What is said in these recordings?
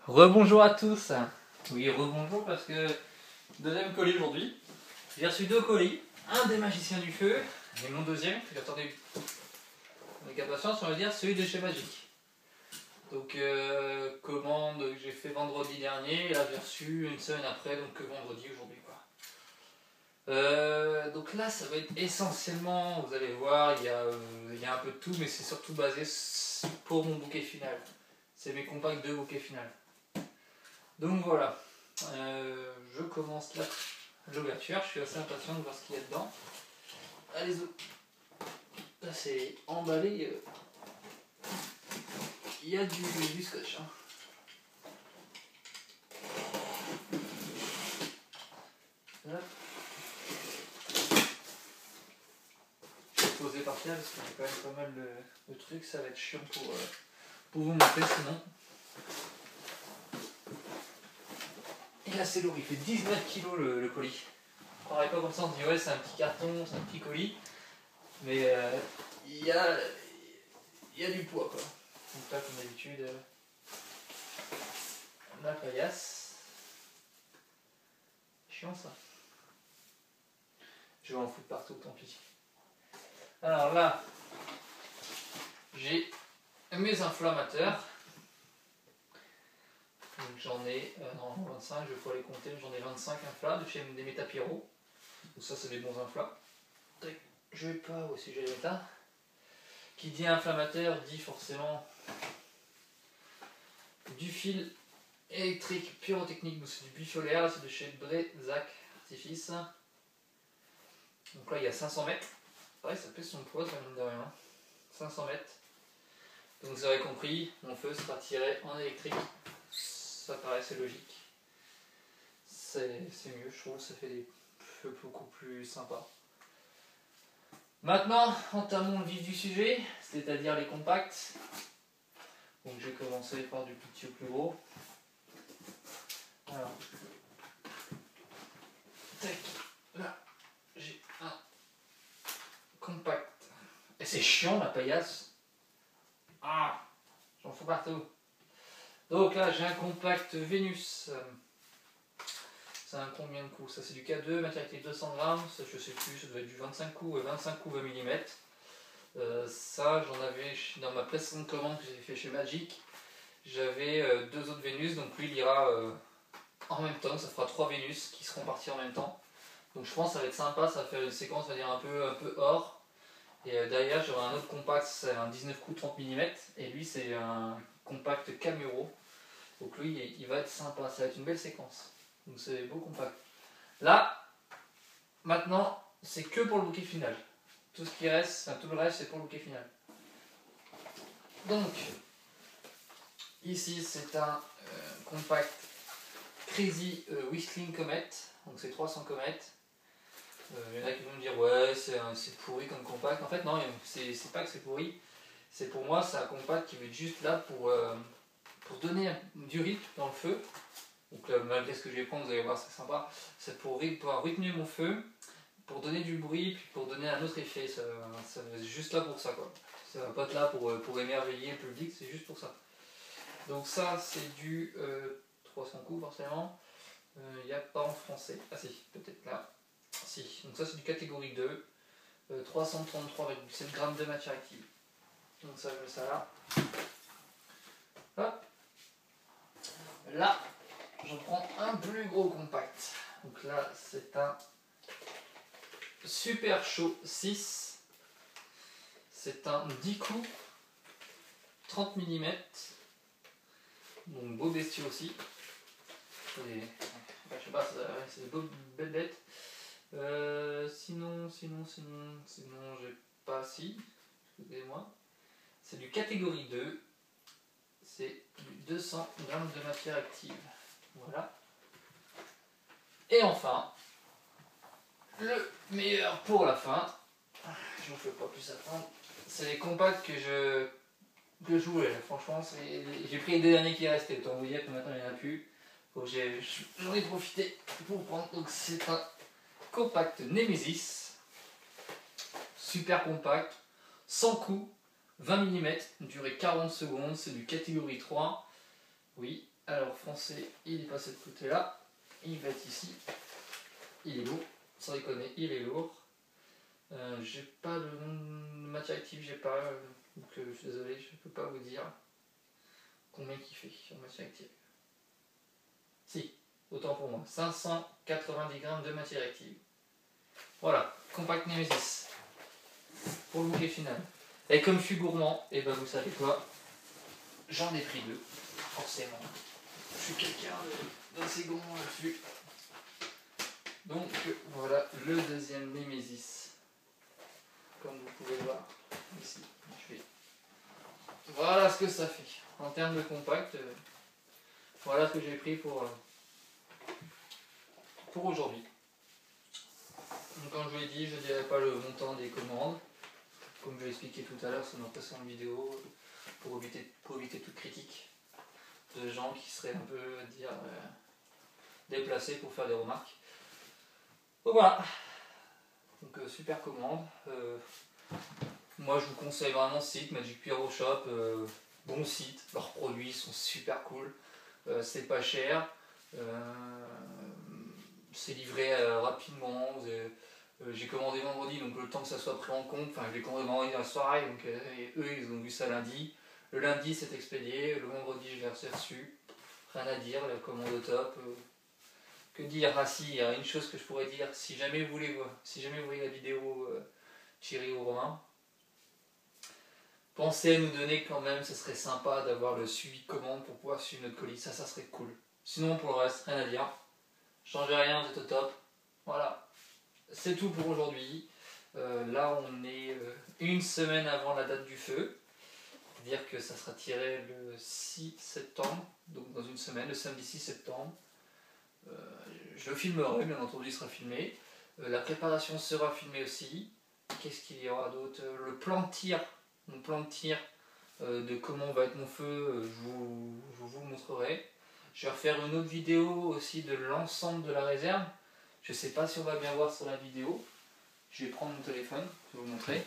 Rebonjour à tous. Oui, rebonjour parce que deuxième colis aujourd'hui. J'ai reçu 2 colis, un des magiciens du feu et mon deuxième, j'attendais avec impatience, on va dire celui de chez Magic. Donc commande que j'ai fait vendredi dernier, et là j'ai reçu une semaine après, donc vendredi aujourd'hui quoi. Donc là ça va être essentiellement, vous allez voir, il y a un peu de tout, mais c'est surtout basé pour mon bouquet final. C'est mes compacts de bouquet final. Donc voilà, je commence l'ouverture, je suis assez impatient de voir ce qu'il y a dedans. Allez, là c'est emballé, il y a du scotch. Hein. Hop. Je vais poser par terre parce qu'il y a quand même pas mal de trucs, ça va être chiant pour vous montrer sinon. Et là c'est lourd, il fait 19 kg le colis. On ne croirait pas comme ça, on se dit ouais c'est un petit carton, c'est un petit colis. Mais il y a du poids quoi. Donc là comme d'habitude, la paillasse. Chiant ça. Je vais en foutre partout, tant pis. Alors là, j'ai mes inflammateurs. Donc j'en ai normalement 25, je vais pouvoir les compter, j'en ai 25 inflats de chez des Métapiro. Donc ça c'est des bons inflats. Je vais pas où si j'ai les méta. Qui dit inflammateur dit forcément du fil électrique pyrotechnique, donc c'est du bifolaire, c'est de chez Brezac Artifice. Donc là il y a 500 mètres. Ouais, ça pèse son poids, ça mine de rien. 500 mètres. Donc vous avez compris, mon feu sera tiré en électrique. Ça paraissait logique. C'est mieux, je trouve, ça fait des feux beaucoup plus sympas. Maintenant, entamons le vif du sujet, c'est-à-dire les compacts. Donc je vais commencer par du plus petit au plus gros. Alors, tac, là, j'ai un compact. Et c'est chiant la paillasse. Ah, j'en fous partout. Donc là, j'ai un compact Vénus. Ça a combien de coups? Ça c'est du K2, matière active 200 grammes. Ça je sais plus, ça doit être du 25 coups, 25 coups 20 mm. Ça j'en avais dans ma précédente commande que j'ai fait chez Magic. J'avais 2 autres Vénus, donc lui il ira en même temps, ça fera 3 Vénus qui seront partis en même temps. Donc je pense que ça va être sympa, ça va faire une séquence on va dire un peu or. Et derrière j'aurai un autre compact, c'est un 19 coups 30 mm. Et lui c'est un compact Camuro. Donc lui il va être sympa, ça va être une belle séquence. Donc c'est des beaux compacts. Là, maintenant, c'est que pour le bouquet final. Tout ce qui reste, tout le reste c'est pour le bouquet final. Donc, ici c'est un compact Crazy Whistling Comet. Donc c'est 300 comètes. Il y en a qui vont me dire ouais c'est pourri comme compact. En fait non, c'est pas que c'est pourri. C'est pour moi c'est un compact qui va être juste là pour donner du rythme dans le feu. Donc malgré ce que je vais prendre, vous allez voir, c'est sympa. C'est pour pouvoir rythmer mon feu, pour donner du bruit, puis pour donner un autre effet. C'est juste là pour ça, quoi. Ça va pas être là pour émerveiller le public, c'est juste pour ça. Donc ça, c'est du 300 coups, forcément. Il n'y a pas en français. Ah si, peut-être là. Si, donc ça c'est du catégorie 2. 333,7 grammes de matière active. Donc ça, je mets ça là. Hop. Là, je prends un plus gros compact. Donc là, c'est un Super Chaud 6. C'est un 10 coups, 30 mm. Donc beau bestiau aussi. Je sais pas, c'est des beaux belles bêtes. Sinon, j'ai pas si. Excusez-moi. C'est du catégorie 2. C'est du 200 grammes de matière active. Voilà. Et enfin, le meilleur pour la fin, je ne vous fais pas plus attendre, c'est les compacts que je voulais. Franchement, j'ai pris les 2 derniers qui restaient. Autant vous dire que maintenant il n'y en a plus. Donc j'en ai profité pour prendre. Donc c'est un compact Nemesis, super compact, 100 coups, 20 mm, durée 40 secondes, c'est du catégorie 3. Oui, Alors français, il est passé de côté là. Il va être ici. Il est lourd. Sans déconner, il est lourd. J'ai pas le nom de matière active, j'ai pas. Donc je suis désolé, je peux pas vous dire combien il fait en matière active. Si, autant pour moi. 590 grammes de matière active. Voilà, compact Nemesis. Pour le bouquet final. Et comme je suis gourmand, et ben vous savez quoi, j'en ai pris 2, forcément. Je suis quelqu'un d'assez gourmand là-dessus. Donc voilà le deuxième Nemesis. Comme vous pouvez voir ici. Voilà ce que ça fait. En termes de compact, voilà ce que j'ai pris pour aujourd'hui. Donc comme je vous l'ai dit, je ne dirai pas le montant des commandes. Comme je l'ai expliqué tout à l'heure sur notre précédente vidéo, pour éviter toute critique de gens qui seraient un peu déplacés pour faire des remarques. Donc voilà. Donc super commande. Moi je vous conseille vraiment ce site, Magic Pyro Shop, bon site, leurs produits sont super cool, c'est pas cher, c'est livré rapidement, j'ai commandé vendredi, donc le temps que ça soit pris en compte, enfin je l'ai commandé vendredi dans la soirée, donc eux ils ont vu ça lundi, le lundi c'est expédié, le vendredi je l'ai reçu, rien à dire, la commande au top. Que dire? Ah si, il y a une chose que je pourrais dire, si jamais vous voyez la vidéo Thierry ou Romain, pensez à nous donner quand même, ce serait sympa d'avoir le suivi de commande pour pouvoir suivre notre colis, ça serait cool. Sinon pour le reste, rien à dire, changez rien, vous êtes au top. Voilà, c'est tout pour aujourd'hui. Là on est une semaine avant la date du feu, c'est-à-dire que ça sera tiré le 6 septembre, donc dans une semaine, le samedi 6 septembre. Je le filmerai, bien entendu il sera filmé. La préparation sera filmée aussi. Qu'est-ce qu'il y aura d'autre? Le plan de tir, mon plan de tir de comment va être mon feu, je vous montrerai. Je vais refaire une autre vidéo aussi de l'ensemble de la réserve. Je ne sais pas si on va bien voir sur la vidéo. Je vais prendre mon téléphone, je vais vous montrer.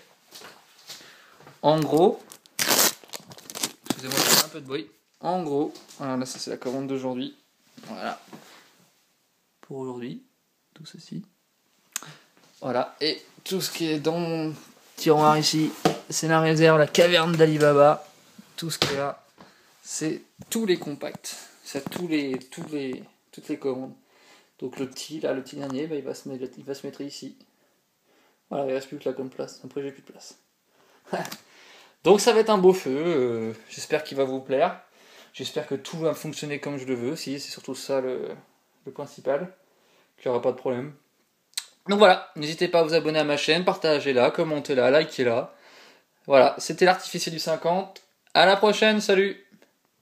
En gros, excusez-moi, il y a un peu de bruit. En gros, voilà, là ça c'est la commande d'aujourd'hui. Voilà. Pour aujourd'hui, tout ceci. Voilà, et tout ce qui est dans mon tiroir ici, c'est la réserve, la caverne d'Alibaba. Tout ce qu'il y a, c'est tous les compacts, c'est toutes les commandes. Donc le petit dernier, bah, il va se mettre ici. Voilà, il reste plus que là comme place, après j'ai plus de place. Donc ça va être un beau feu, j'espère qu'il va vous plaire. J'espère que tout va fonctionner comme je le veux, si c'est surtout ça le principal, qu'il n'y aura pas de problème. Donc voilà, n'hésitez pas à vous abonner à ma chaîne, partagez-la, commentez-la, likez-la. Voilà, c'était l'artificier du 50. À la prochaine, salut!